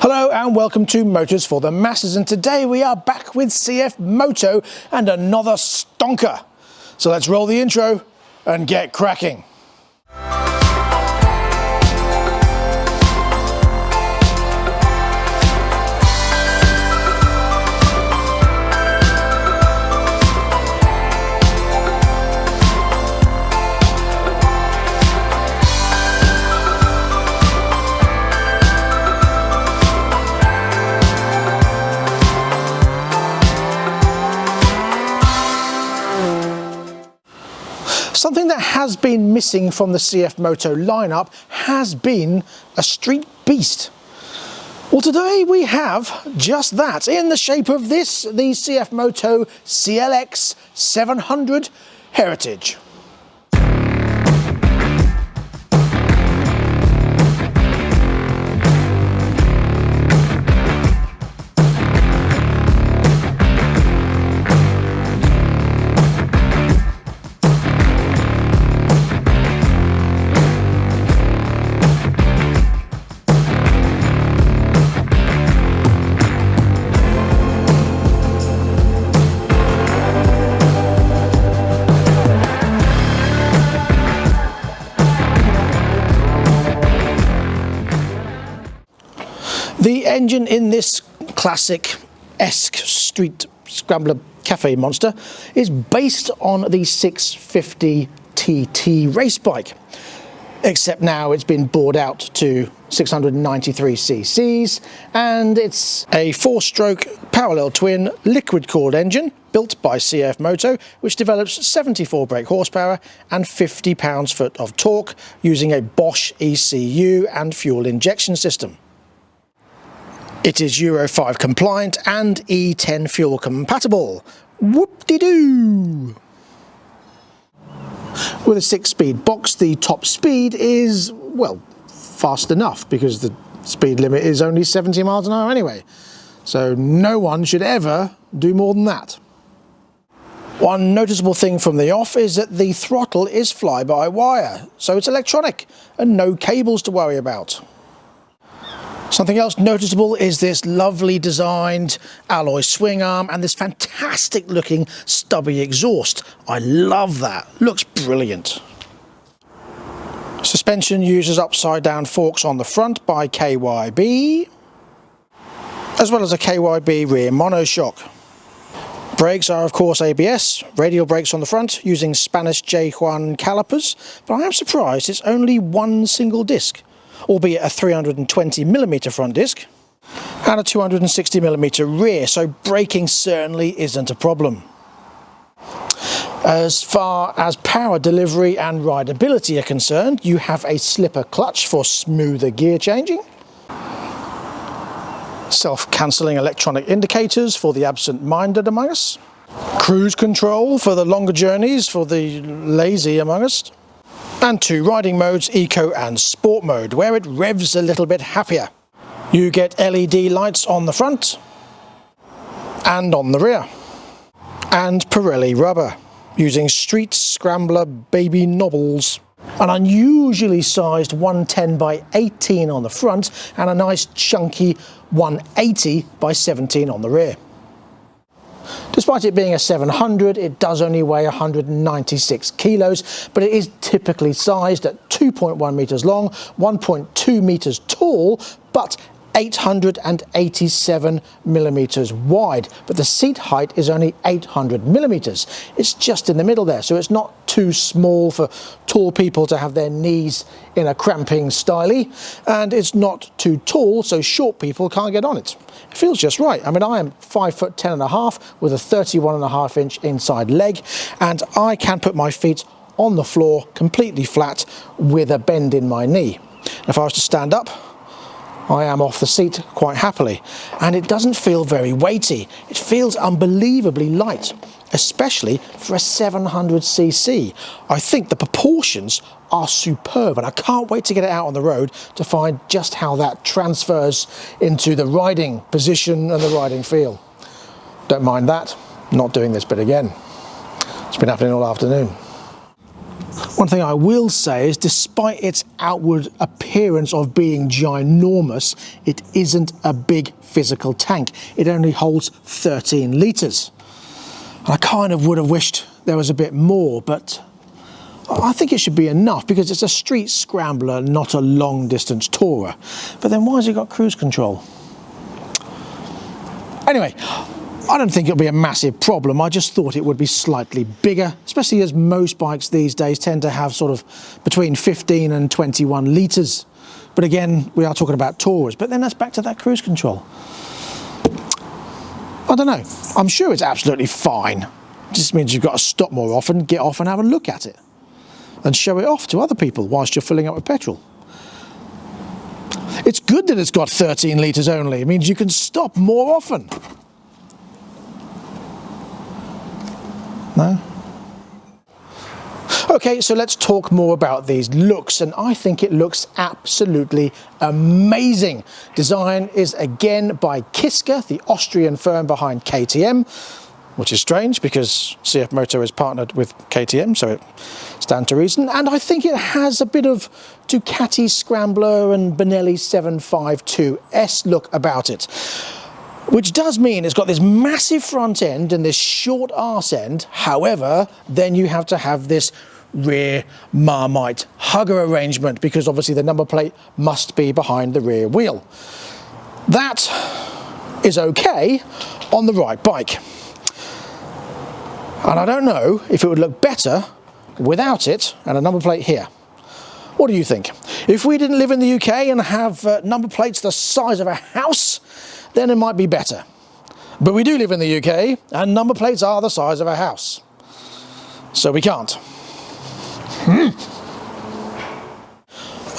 Hello and welcome to Motors for the Masses, and today we are back with CF Moto and another stonker. So let's roll the intro and get cracking. Something that has been missing from the CF Moto lineup has been a street beast. Well, today we have just that in the shape of this, the CF Moto CLX 700 Heritage. The engine in this classic-esque street scrambler cafe monster is based on the 650 TT race bike, except now it's been bored out to 693 cc's, and it's a 4-stroke parallel twin liquid cooled engine built by CF Moto, which develops 74 brake horsepower and 50 pounds-foot of torque using a Bosch ECU and fuel injection system. It is Euro 5 compliant and E10 fuel compatible. Whoop-de-doo! With a 6-speed box, the top speed is, well, fast enough because the speed limit is only 70 miles an hour anyway. So no one should ever do more than that. One noticeable thing from the off is that the throttle is fly-by-wire, so it's electronic and no cables to worry about. Something else noticeable is this lovely designed alloy swing arm and this fantastic looking stubby exhaust. I love that, looks brilliant. Suspension uses upside down forks on the front by KYB, as well as a KYB rear monoshock. Brakes are of course ABS, radial brakes on the front using Spanish J1 calipers, but I am surprised it's only one single disc, albeit a 320mm front disc and a 260mm rear, so braking certainly isn't a problem. As far as power delivery and rideability are concerned, you have a slipper clutch for smoother gear changing, self-cancelling electronic indicators for the absent-minded among us, cruise control for the longer journeys for the lazy among us, and 2 riding modes, Eco and Sport mode, where it revs a little bit happier. You get LED lights on the front and on the rear, and Pirelli rubber using street scrambler baby knobbles. An unusually sized 110 by 18 on the front and a nice chunky 180 by 17 on the rear. Despite it being a 700, it does only weigh 196 kilos, but it is typically sized at 2.1 meters long, 1.2 meters tall, but 887 millimeters wide. But the seat height is only 800 millimeters. It's just in the middle there, so it's not too small for tall people to have their knees in a cramping styly, and it's not too tall so short people can't get on it. It feels just right. I mean, I am 5'10.5" with a 31.5 inch inside leg, and I can put my feet on the floor completely flat with a bend in my knee. If I was to stand up, I am off the seat quite happily, and it doesn't feel very weighty. It feels unbelievably light, especially for a 700cc. I think the proportions are superb, and I can't wait to get it out on the road to find just how that transfers into the riding position and the riding feel. Don't mind that, not doing this bit again. It's been happening all afternoon. One thing I will say is, despite its outward appearance of being ginormous, it isn't a big physical tank. It only holds 13 litres. I kind of would have wished there was a bit more, but I think it should be enough because it's a street scrambler, not a long distance tourer. But then why has it got cruise control? Anyway, I don't think it'll be a massive problem. I just thought it would be slightly bigger, especially as most bikes these days tend to have sort of between 15 and 21 litres. But again, we are talking about tourers. But then that's back to that cruise control. I don't know. I'm sure it's absolutely fine. It just means you've got to stop more often, get off and have a look at it. And show it off to other people whilst you're filling up with petrol. It's good that it's got 13 litres only. It means you can stop more often. No? Okay, so let's talk more about these looks, and I think it looks absolutely amazing. Design is again by Kiska, the Austrian firm behind KTM, which is strange because CF Moto is partnered with KTM, so it stands to reason. And I think it has a bit of Ducati Scrambler and Benelli 752S look about it. Which does mean it's got this massive front end and this short arse end. However, then you have to have this rear Marmite hugger arrangement because obviously the number plate must be behind the rear wheel. That is okay on the right bike. And I don't know if it would look better without it and a number plate here. What do you think? If we didn't live in the UK and have number plates the size of a house, then it might be better. But we do live in the UK and number plates are the size of a house. So we can't.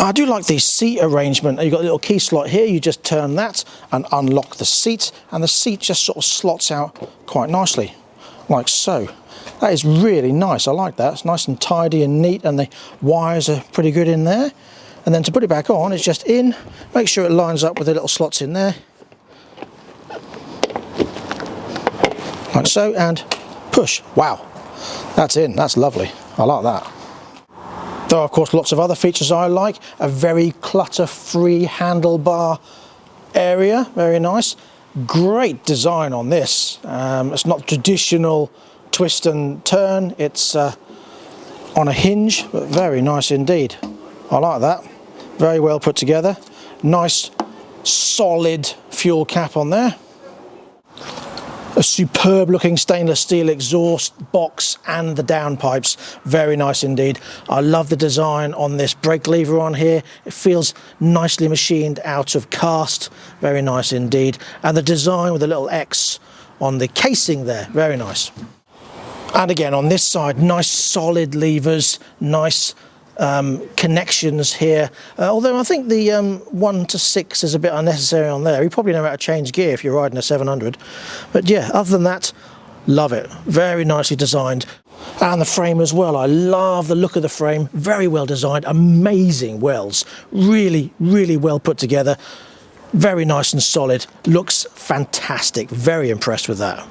I do like the seat arrangement. You've got a little key slot here, you just turn that and unlock the seat, and the seat just sort of slots out quite nicely, like so. That is really nice, I like that. It's nice and tidy and neat, and the wires are pretty good in there. And then to put it back on, it's just in, make sure it lines up with the little slots in there. Like so, and push. Wow, that's in, that's lovely. I like that. There are of course lots of other features I like. A very clutter-free handlebar area, very nice. Great design on this. It's not traditional twist and turn, it's on a hinge, but very nice indeed. I like that. Very well put together. Nice solid fuel cap on there. A superb looking stainless steel exhaust box and the downpipes, very nice indeed. I love the design on this brake lever on here. It feels nicely machined out of cast, very nice indeed. And the design with a little X on the casing there, very nice. And again on this side, nice solid levers, nice connections here, although I think the 1 to 6 is a bit unnecessary on there. You probably know how to change gear if you're riding a 700, but yeah, other than that, love it. Very nicely designed. And the frame as well, I love the look of the frame, very well designed, amazing welds, really well put together, very nice and solid, looks fantastic, very impressed with that.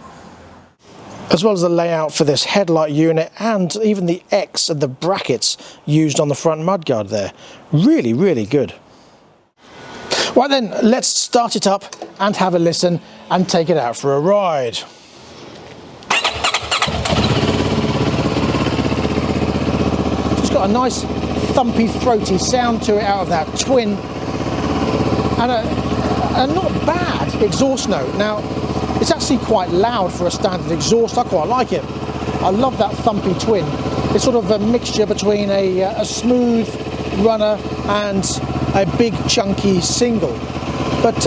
As well as the layout for this headlight unit and even the X and the brackets used on the front mudguard there. Really good. Right then, let's start it up and have a listen and take it out for a ride. It's got a nice thumpy, throaty sound to it out of that twin. And a not bad exhaust note. Now, it's actually quite loud for a standard exhaust. I quite like it. I love that thumpy twin. It's sort of a mixture between a smooth runner and a big chunky single. But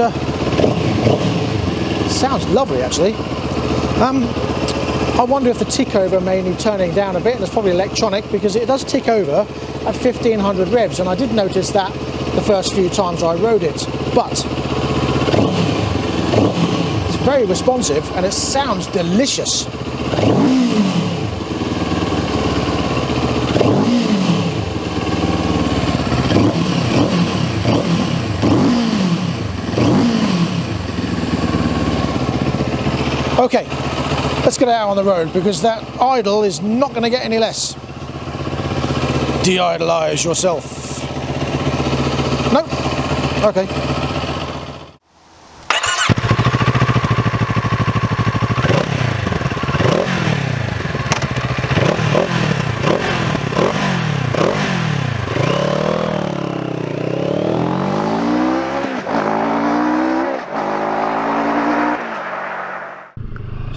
sounds lovely actually. I wonder if the tick over may need turning down a bit. It's probably electronic because it does tick over at 1500 revs, and I did notice that the first few times I rode it. But very responsive and it sounds delicious. Okay, let's get out on the road because that idle is not going to get any less. de-idolize yourself. Nope. Okay.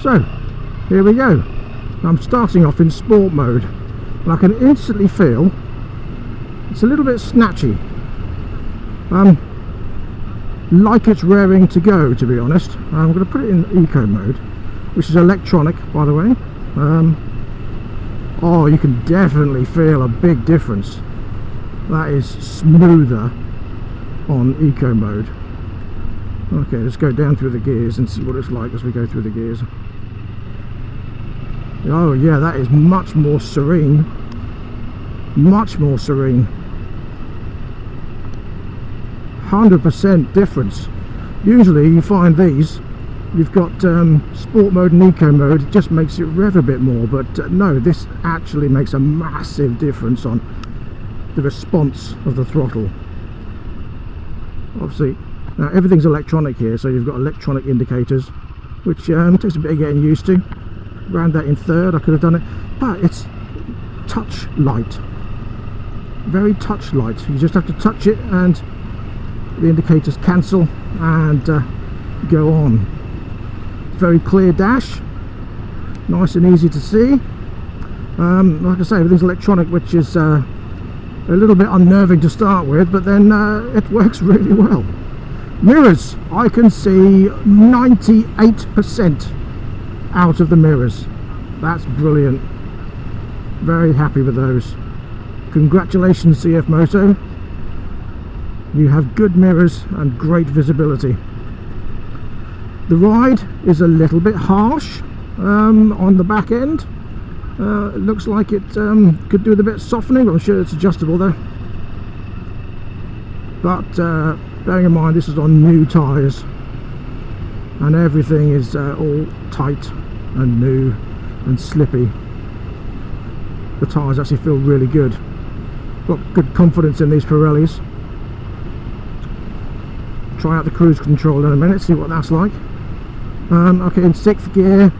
So, here we go. I'm starting off in sport mode, and I can instantly feel it's a little bit snatchy. Like it's raring to go, to be honest. I'm going to put it in eco mode, which is electronic, by the way. Oh, you can definitely feel a big difference. That is smoother on eco mode. Okay, let's go down through the gears and see what it's like as we go through the gears. Oh yeah, that is much more serene. Much more serene. 100% difference. Usually you find these, you've got sport mode and eco mode, it just makes it rev a bit more, but no, this actually makes a massive difference on the response of the throttle. Obviously, now everything's electronic here, so you've got electronic indicators, which takes a bit of getting used to. Round that in third, I could have done it, but it's touch light, very touch light. You just have to touch it and the indicators cancel and go on. Very clear dash, nice and easy to see. Like I say, everything's electronic, which is a little bit unnerving to start with, but then it works really well. Mirrors, I can see 98% out of the mirrors. That's brilliant. Very happy with those. Congratulations, CF Moto. You have good mirrors and great visibility. The ride is a little bit harsh on the back end. It looks like it could do with a bit of softening, but I'm sure it's adjustable though. But bearing in mind this is on new tyres and everything is all tight and new and slippy, the tyres actually feel really good. Got good confidence in these Pirellis. Try out the cruise control in a minute, see what that's like. Okay, in 6th gear,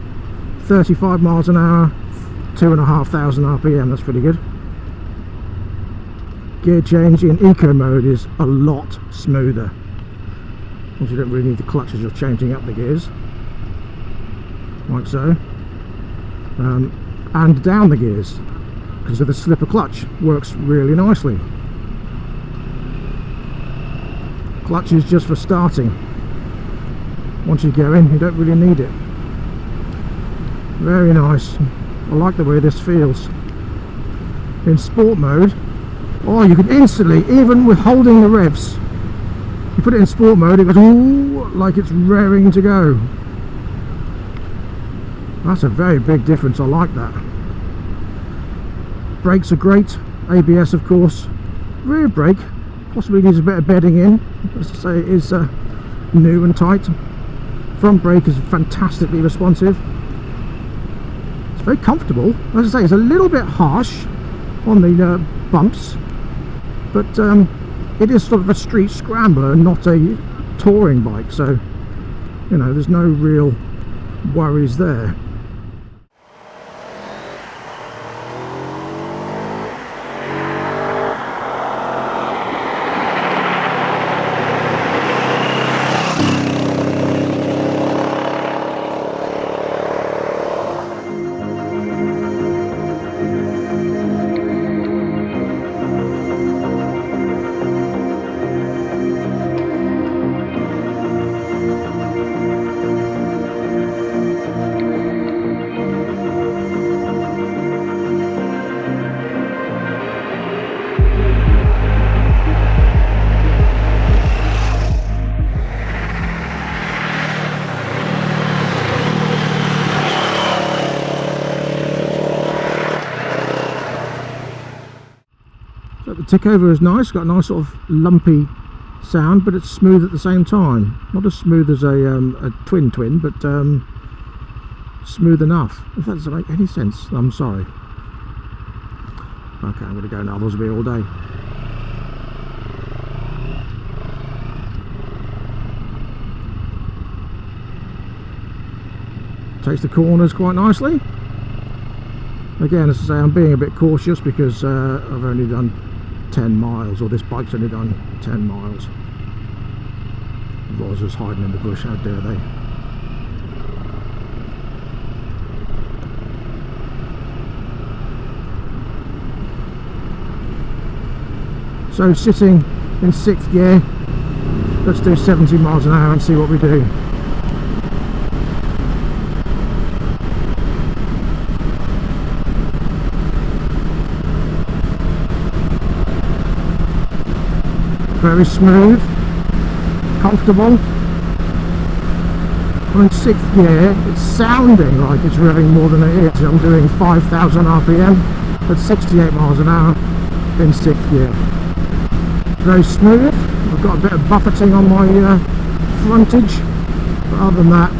35 miles an hour, 2,500 RPM, that's pretty good. Gear change in eco mode is a lot smoother. You don't really need the clutch as you're changing up the gears, like so, and down the gears, because of the slipper clutch, works really nicely. Clutch is just for starting. Once you go in, you don't really need it. Very nice. I like the way this feels. In sport mode, oh, you can instantly, even with holding the revs, you put it in sport mode, it goes ooh, like it's raring to go. That's a very big difference. I like that. Brakes are great. ABS, of course. Rear brake possibly needs a bit of bedding in. As I say, it is new and tight. Front brake is fantastically responsive. It's very comfortable. As I say, it's a little bit harsh on the bumps, but it is sort of a street scrambler and not a touring bike, so you know, there's no real worries there. The tick over is nice, got a nice sort of lumpy sound, but it's smooth at the same time. Not as smooth as a twin, but smooth enough. If that doesn't make any sense, I'm sorry. Okay, I'm going to go now, otherwise it'll be all day. Takes the corners quite nicely. Again, as I say, I'm being a bit cautious because I've only done 10 miles, or this bike's only done 10 miles. Otherwise just hiding in the bush, how dare they. So sitting in 6th gear, let's do 70 miles an hour and see what we do. Very smooth, comfortable. I'm in 6th gear, it's sounding like it's revving more than it is. I'm doing 5,000 RPM at 68 miles an hour in 6th gear. Very smooth. I've got a bit of buffeting on my frontage, but other than that,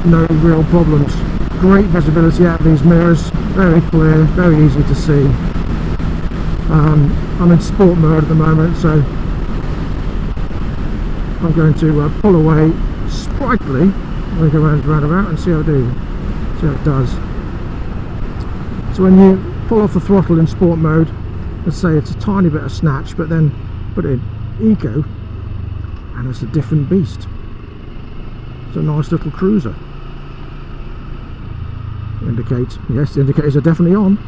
no real problems. Great visibility out of these mirrors, very clear, very easy to see. I'm in sport mode at the moment, so I'm going to pull away sprightly. I'm going to go around the roundabout and see how it does. So when you pull off the throttle in sport mode, let's say it's a tiny bit of snatch, but then put it in eco and it's a different beast. It's a nice little cruiser. Indicate, yes, the indicators are definitely on.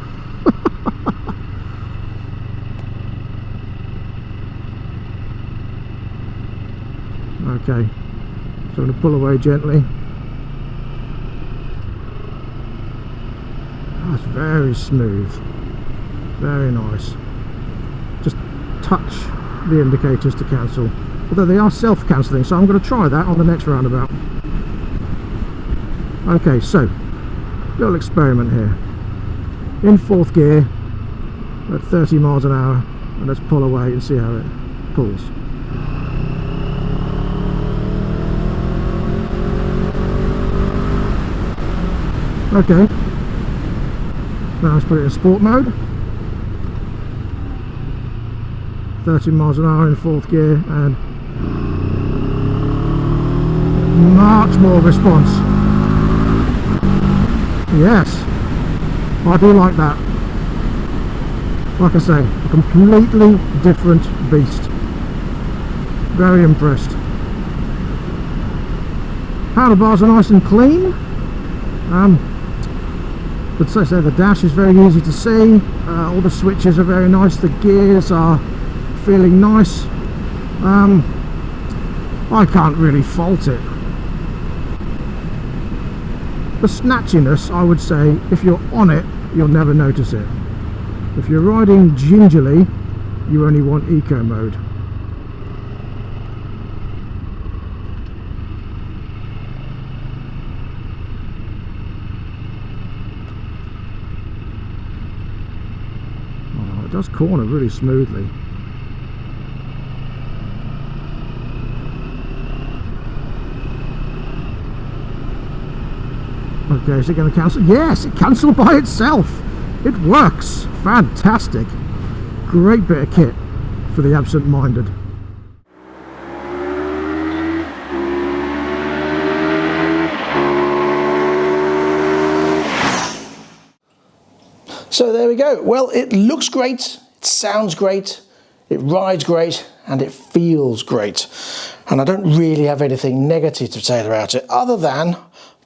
Okay, so I'm going to pull away gently. That's very smooth, very nice. Just touch the indicators to cancel, although they are self-cancelling, so I'm going to try that on the next roundabout. Okay, so little experiment here. In 4th gear at 30 miles an hour, and let's pull away and see how it pulls. Okay, now let's put it in sport mode. 30 miles an hour in 4th gear, and much more response. Yes, I do like that. Like I say, a completely different beast. Very impressed. Handlebars are nice and clean. But so the dash is very easy to see. All the switches are very nice. The gears are feeling nice. I can't really fault it. The snatchiness, I would say, if you're on it, you'll never notice it. If you're riding gingerly, you only want eco mode. Oh, it does corner really smoothly. Okay, is it going to cancel? Yes, it cancelled by itself. It works. Fantastic. Great bit of kit for the absent-minded. So there we go. Well, it looks great, it sounds great, it rides great, and it feels great. And I don't really have anything negative to say about it, other than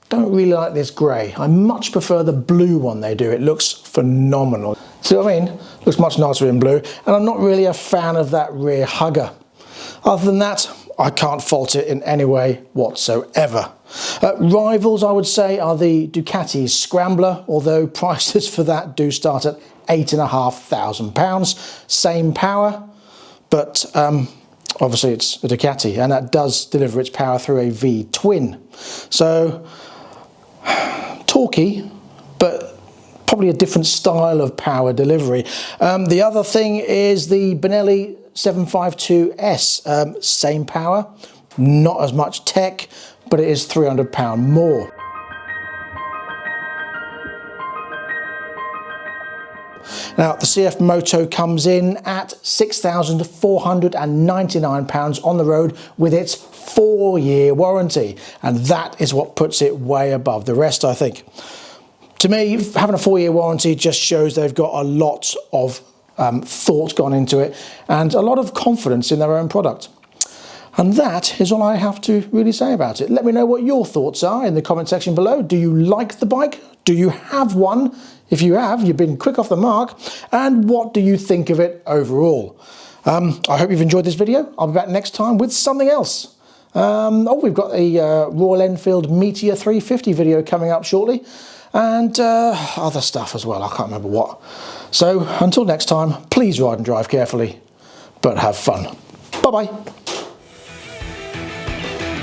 don't really like this grey. I much prefer the blue one they do. It looks phenomenal. See what I mean? Looks much nicer in blue. And I'm not really a fan of that rear hugger. Other than that, I can't fault it in any way whatsoever. Rivals, I would say, are the Ducati Scrambler, although prices for that do start at £8,500. Same power, but obviously it's a Ducati, and that does deliver its power through a V-twin. So, torquey, but probably a different style of power delivery. The other thing is the Benelli 752S, same power, not as much tech, but it is £300 more. Now, the CF Moto comes in at £6,499 on the road with its 4-year warranty, and that is what puts it way above the rest, I think. To me, having a 4-year warranty just shows they've got a lot of thought gone into it and a lot of confidence in their own product. And that is all I have to really say about it. Let me know what your thoughts are in the comment section below. Do you like the bike? Do you have one? If you have, you've been quick off the mark. And what do you think of it overall? I hope you've enjoyed this video. I'll be back next time with something else. We've got a Royal Enfield Meteor 350 video coming up shortly. And other stuff as well. I can't remember what. So until next time, please ride and drive carefully, but have fun. Bye-bye.